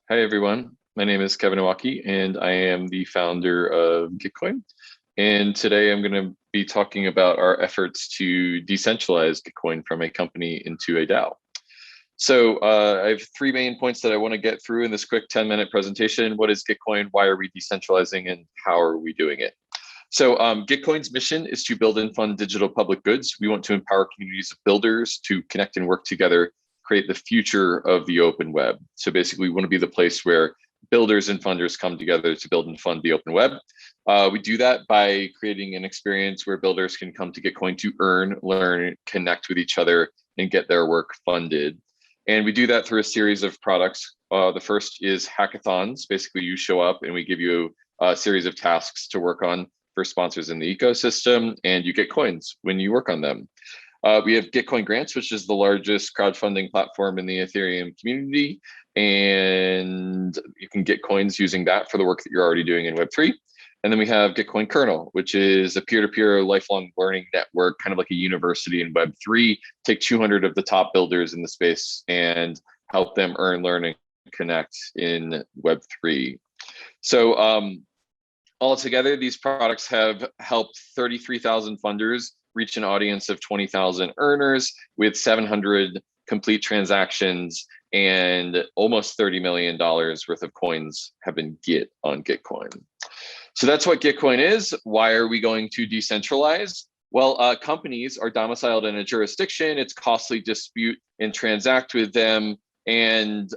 Hi, everyone. My name is Kevin Owocki, and I am the founder of Gitcoin. And today I'm going to be talking about our efforts to decentralize Gitcoin from a company into a DAO. So I have three main points that I want to get through in this quick 10-minute presentation. What is Gitcoin? Why are we decentralizing? And how are we doing it? So Gitcoin's mission is to build and fund digital public goods. We want to empower communities of builders to connect and work together, create the future of the open web. So basically, we want to be the place where builders and funders come together to build and fund the open web. We do that by creating an experience where builders can come to Gitcoin to earn, learn, connect with each other, and get their work funded. And we do that through a series of products. The first is hackathons. Basically, you show up and we give you a series of tasks to work on for sponsors in the ecosystem, and you get coins when you work on them. We have Gitcoin Grants, which is the largest crowdfunding platform in the Ethereum community, and you can get coins using that for the work that you're already doing in Web3. And then we have Gitcoin Kernel, which is a peer-to-peer lifelong learning network, kind of like a university in Web3. Take 200 of the top builders in the space and help them earn, learn, and connect in Web3. So altogether, these products have helped 33,000 funders reach an audience of 20,000 earners with 700 complete transactions, and almost $30 million worth of coins have been on Gitcoin. So that's what Gitcoin is. Why are we going to decentralize? Well, companies are domiciled in a jurisdiction. It's costly to dispute and transact with them. And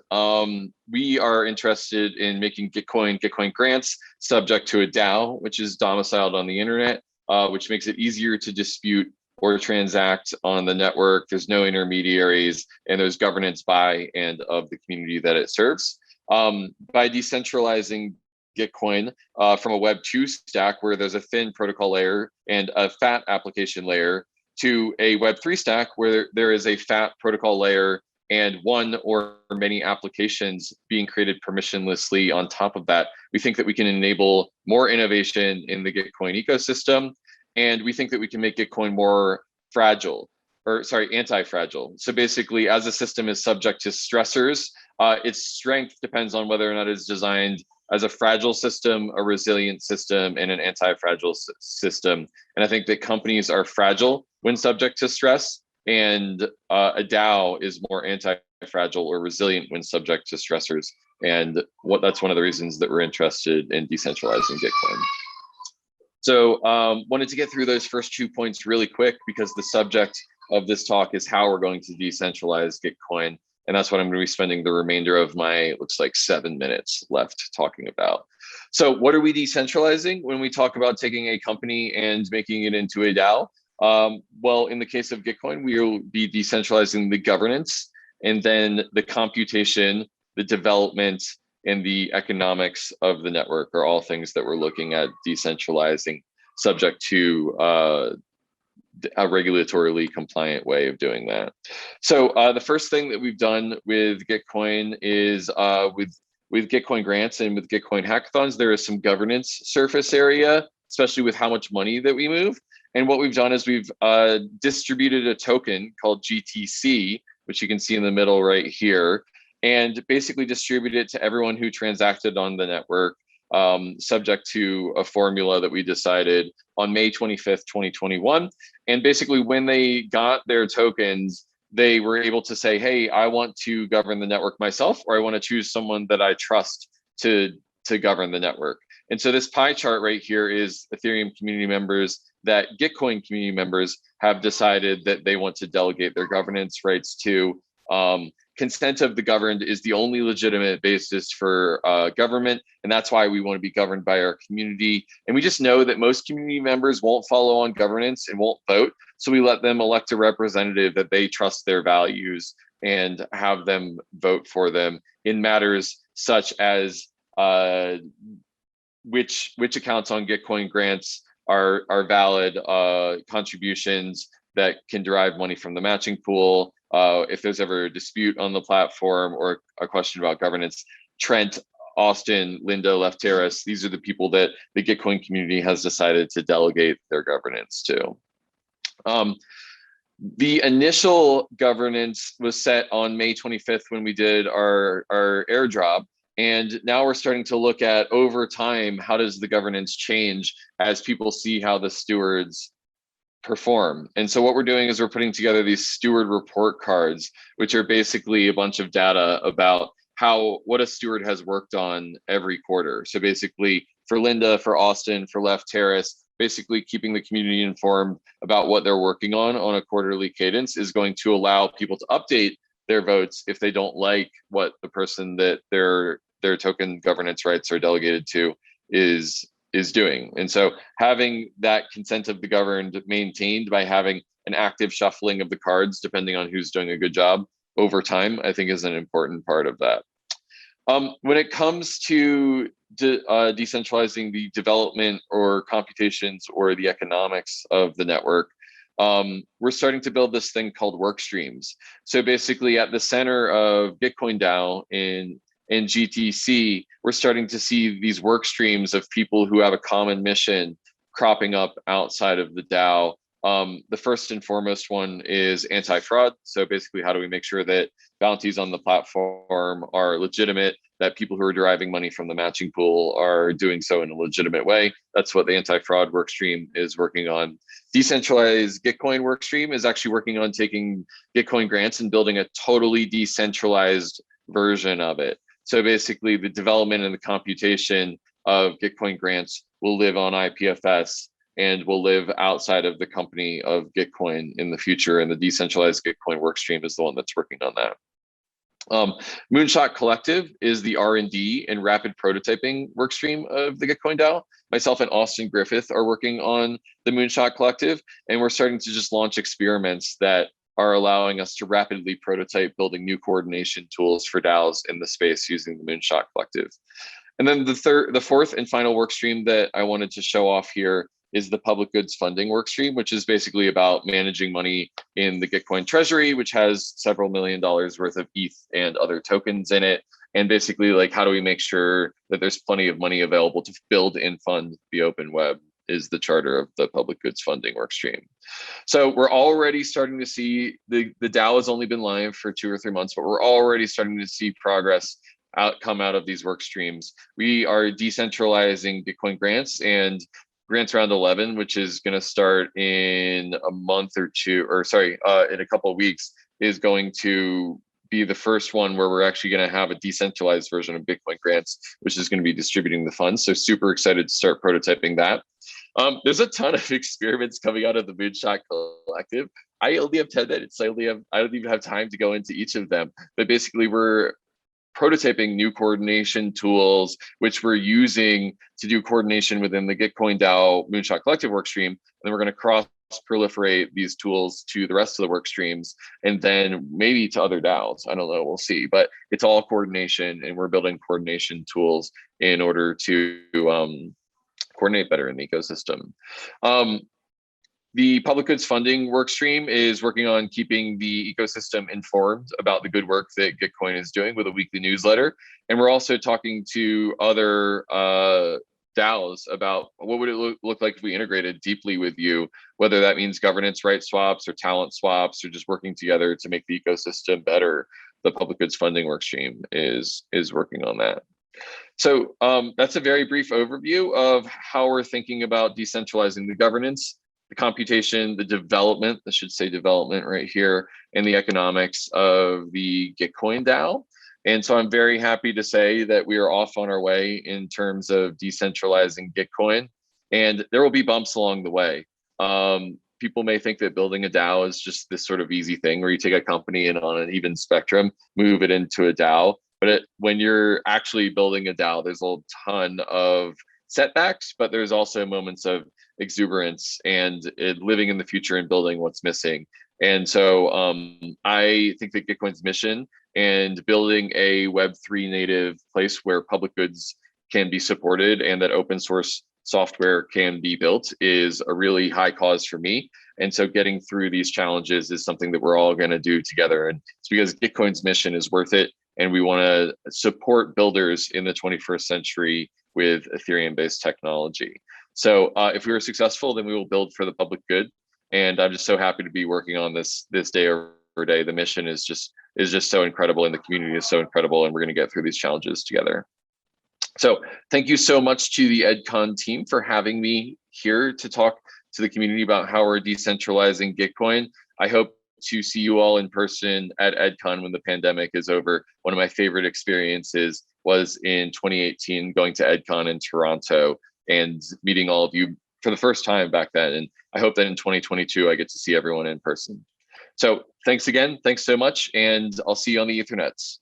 we are interested in making Gitcoin Grants subject to a DAO, which is domiciled on the internet, which makes it easier to dispute or transact on the network. There's no intermediaries, and there's governance by and of the community that it serves. By decentralizing Gitcoin from a Web 2 stack where there's a thin protocol layer and a fat application layer to a Web 3 stack where there is a fat protocol layer and one or many applications being created permissionlessly on top of that, we think that we can enable more innovation in the Gitcoin ecosystem. And we think that we can make Gitcoin more anti-fragile. So basically, as a system is subject to stressors, its strength depends on whether or not it's designed as a fragile system, a resilient system, and an anti-fragile system. And I think that companies are fragile when subject to stress, and a DAO is more anti-fragile or resilient when subject to stressors. And that's one of the reasons that we're interested in decentralizing Gitcoin. So wanted to get through those first 2 points really quick because the subject of this talk is how we're going to decentralize Gitcoin. And that's what I'm going to be spending the remainder of my, looks like 7 minutes left talking about. So what are we decentralizing when we talk about taking a company and making it into a DAO? Well, in the case of Gitcoin, we will be decentralizing the governance and then the computation, the development, and the economics of the network are all things that we're looking at decentralizing, subject to a regulatorily compliant way of doing that. So the first thing that we've done with Gitcoin is with Gitcoin Grants and with Gitcoin Hackathons, there is some governance surface area, especially with how much money that we move. And what we've done is we've distributed a token called GTC, which you can see in the middle right here, and basically distribute it to everyone who transacted on the network, subject to a formula that we decided on May 25th, 2021. And basically when they got their tokens, they were able to say, hey, I want to govern the network myself, or I want to choose someone that I trust to govern the network. And so this pie chart right here is Ethereum community members that Gitcoin community members have decided that they want to delegate their governance rights to. Consent of the governed is the only legitimate basis for government, and that's why we want to be governed by our community. And we just know that most community members won't follow on governance and won't vote, so we let them elect a representative that they trust their values and have them vote for them in matters such as which accounts on Gitcoin Grants are valid contributions that can derive money from the matching pool. If there's ever a dispute on the platform or a question about governance, Trent, Austin, Linda, Lefteris, these are the people that the Gitcoin community has decided to delegate their governance to. The initial governance was set on May 25th when we did our airdrop. And now we're starting to look at, over time, how does the governance change as people see how the stewards perform. And so what we're doing is we're putting together these steward report cards, which are basically a bunch of data about what a steward has worked on every quarter. So basically for Linda, for Austin, for Left Terrace, basically keeping the community informed about what they're working on a quarterly cadence is going to allow people to update their votes if they don't like what the person that their token governance rights are delegated to is doing. And so having that consent of the governed maintained by having an active shuffling of the cards, depending on who's doing a good job over time, I think is an important part of that. When it comes to decentralizing the development or computations or the economics of the network, we're starting to build this thing called Workstreams. So basically at the center of Gitcoin DAO in GTC, we're starting to see these work streams of people who have a common mission cropping up outside of the DAO. The first and foremost one is anti-fraud. So basically, how do we make sure that bounties on the platform are legitimate, that people who are deriving money from the matching pool are doing so in a legitimate way? That's what the anti-fraud workstream is working on. Decentralized Gitcoin workstream is actually working on taking Gitcoin grants and building a totally decentralized version of it. So basically the development and the computation of Gitcoin grants will live on IPFS and will live outside of the company of Gitcoin in the future. And the Decentralized Gitcoin workstream is the one that's working on that. Moonshot Collective is the R&D and rapid prototyping workstream of the Gitcoin DAO. Myself and Austin Griffith are working on the Moonshot Collective, and we're starting to just launch experiments that are allowing us to rapidly prototype building new coordination tools for DAOs in the space using the Moonshot Collective. And then the fourth and final work stream that I wanted to show off here is the public goods funding work stream, which is basically about managing money in the Gitcoin treasury, which has several $1 million worth of ETH and other tokens in it. And basically, like, how do we make sure that there's plenty of money available to build and fund the open web is the charter of the public goods funding work stream. So we're already starting to see the DAO has only been live for 2 or 3 months, but we're already starting to see progress come out of these work streams. We are decentralizing Gitcoin grants, and grants round 11, which is going to start in a month or two, or sorry, in a couple of weeks, is going to be the first one where we're actually going to have a decentralized version of Bitcoin grants, which is going to be distributing the funds. So super excited to start prototyping that. There's a ton of experiments coming out of the Moonshot Collective. I only have 10 minutes. I don't even have time to go into each of them. But basically, we're prototyping new coordination tools, which we're using to do coordination within the Gitcoin DAO Moonshot Collective workstream. And then we're going to cross proliferate these tools to the rest of the work streams, and then maybe to other DAOs. I don't know, we'll see. But it's all coordination, and we're building coordination tools in order to coordinate better in the ecosystem. The public goods funding work stream is working on keeping the ecosystem informed about the good work that Gitcoin is doing with a weekly newsletter. And we're also talking to other DAOs about what would it look like if we integrated deeply with you, whether that means governance right swaps or talent swaps or just working together to make the ecosystem better. The public goods funding work stream is working on that. So that's a very brief overview of how we're thinking about decentralizing the governance, the computation, the development, I should say development right here, and the economics of the Gitcoin DAO. And so I'm very happy to say that we are off on our way in terms of decentralizing Gitcoin, and there will be bumps along the way. People may think that building a DAO is just this sort of easy thing where you take a company and on an even spectrum, move it into a DAO. But when you're actually building a DAO, there's a ton of setbacks, but there's also moments of exuberance and living in the future and building what's missing. And so I think that Gitcoin's mission and building a Web3 native place where public goods can be supported and that open source software can be built is a really high cause for me. And so getting through these challenges is something that we're all going to do together. And it's because Gitcoin's mission is worth it. And we want to support builders in the 21st century with Ethereum-based technology. So if we were successful, then we will build for the public good. And I'm just so happy to be working on this day over day. The mission is is just so incredible, and the community is so incredible, and we're going to get through these challenges together. So thank you so much to the EDCON team for having me here to talk to the community about how we're decentralizing Gitcoin. I hope to see you all in person at EDCON when the pandemic is over. One of my favorite experiences was in 2018, going to EDCON in Toronto and meeting all of you for the first time back then. And I hope that in 2022, I get to see everyone in person. So thanks again. Thanks so much. And I'll see you on the Ethernets.